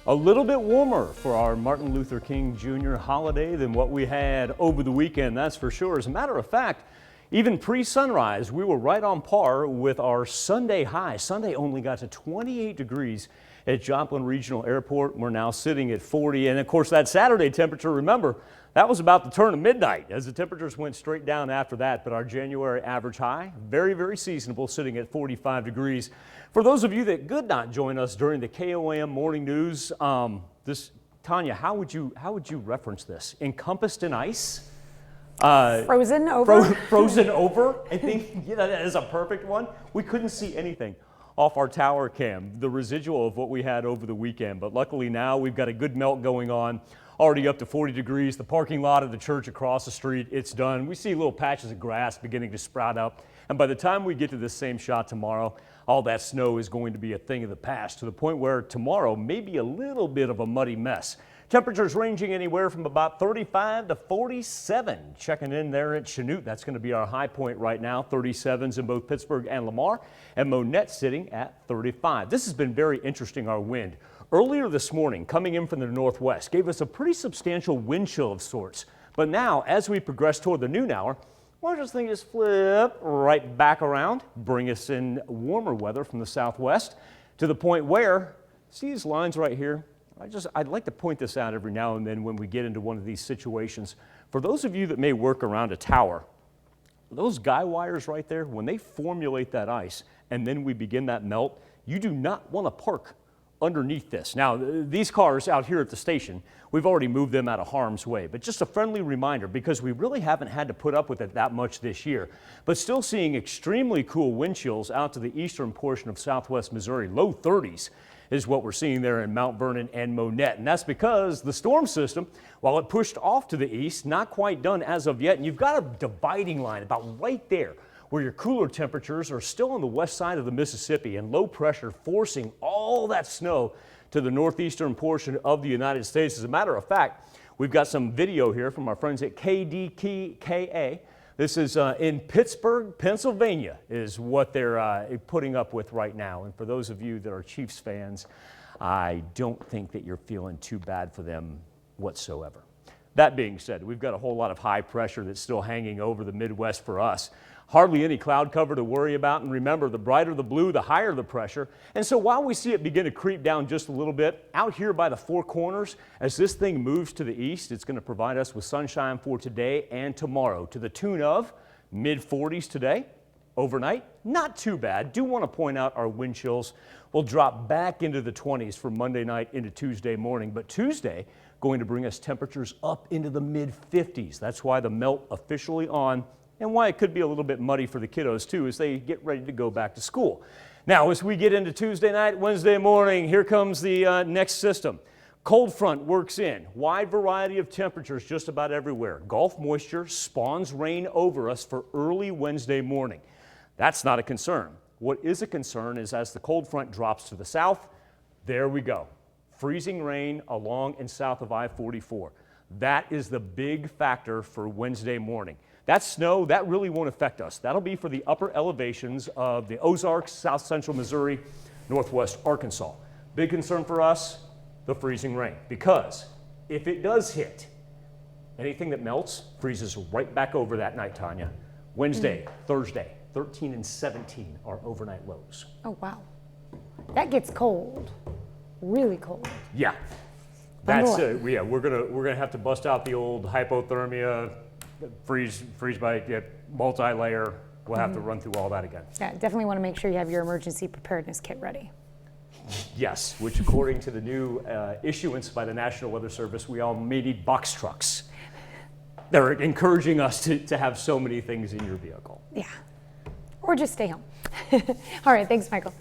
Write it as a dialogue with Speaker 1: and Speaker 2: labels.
Speaker 1: A little bit warmer for our Martin Luther King Jr. holiday than what we had over the weekend, that's for sure. As a matter of fact, even pre-sunrise, we were right on par with our Sunday high. Sunday only got to 28 degrees at Joplin Regional Airport. We're now sitting at 40. And of course, that Saturday temperature, remember, that was about the turn of midnight as the temperatures went straight down after that. But our January average high, very, very seasonable, sitting at 45 degrees. For those of you that could not join us during the KOAM morning news, Tanya, how would you reference this? Encompassed in ice?
Speaker 2: Frozen over?
Speaker 1: Frozen over, I think that is a perfect one. We couldn't see anything off our tower cam, the residual of what we had over the weekend. But luckily now we've got a good melt going on, already up to 40 degrees. The parking lot of the church across the street, it's done. We see little patches of grass beginning to sprout up. And by the time we get to this same shot tomorrow, all that snow is going to be a thing of the past, to the point where tomorrow may be a little bit of a muddy mess. Temperatures ranging anywhere from about 35 to 47. Checking in there at Chanute, that's going to be our high point right now. 37s in both Pittsburgh and Lamar, and Monette sitting at 35. This has been very interesting, our wind. Earlier this morning, coming in from the northwest, gave us a pretty substantial wind chill of sorts. But now, as we progress toward the noon hour, watch this thing just flip right back around, bring us in warmer weather from the southwest, to the point where, see these lines right here? I'd like to point this out every now and then when we get into one of these situations. For those of you that may work around a tower, those guy wires right there, when they formulate that ice and then we begin that melt, you do not want to park underneath this. Now, these cars out here at the station, we've already moved them out of harm's way, but just a friendly reminder, because we really haven't had to put up with it that much this year, but still seeing extremely cool wind chills out to the eastern portion of southwest Missouri. Low 30s is what we're seeing there in Mount Vernon and Monette. And that's because the storm system, while it pushed off to the east, not quite done as of yet. And you've got a dividing line about right there where your cooler temperatures are still on the west side of the Mississippi, and low pressure forcing all that snow to the northeastern portion of the United States. As a matter of fact, we've got some video here from our friends at KDKA. This is in Pittsburgh, Pennsylvania, is what they're putting up with right now. And for those of you that are Chiefs fans, I don't think that you're feeling too bad for them whatsoever. That being said, we've got a whole lot of high pressure that's still hanging over the Midwest for us. Hardly any cloud cover to worry about, and remember, the brighter the blue, the higher the pressure. And so while we see it begin to creep down just a little bit, out here by the Four Corners, as this thing moves to the east, it's going to provide us with sunshine for today and tomorrow, to the tune of mid-40s today. Overnight, not too bad. Do want to point out our wind chills will drop back into the 20s for Monday night into Tuesday morning, but Tuesday going to bring us temperatures up into the mid-50s. That's why the melt officially on, and why it could be a little bit muddy for the kiddos too as they get ready to go back to school. Now, as we get into Tuesday night, Wednesday morning, here comes the next system. Cold front works in. Wide variety of temperatures just about everywhere. Gulf moisture spawns rain over us for early Wednesday morning. That's not a concern. What is a concern is as the cold front drops to the south, there we go. Freezing rain along and south of I-44. That is the big factor for Wednesday morning. That snow, that really won't affect us. That'll be for the upper elevations of the Ozarks, south central Missouri, northwest Arkansas. Big concern for us, the freezing rain, because if it does hit, anything that melts freezes right back over that night, Tanya. Wednesday, Thursday, 13 and 17 are overnight lows.
Speaker 2: Oh, wow. That gets cold, really cold.
Speaker 1: Yeah, that's it. Yeah, we're gonna have to bust out the old hypothermia, freeze by multi-layer. We'll have to run through all that again.
Speaker 2: Yeah, definitely want to make sure you have your emergency preparedness kit ready.
Speaker 1: Yes, which according to the new issuance by the National Weather Service, we all may need box trucks. They're encouraging us to have so many things in your vehicle.
Speaker 2: Yeah, or just stay home. All right, thanks, Michael.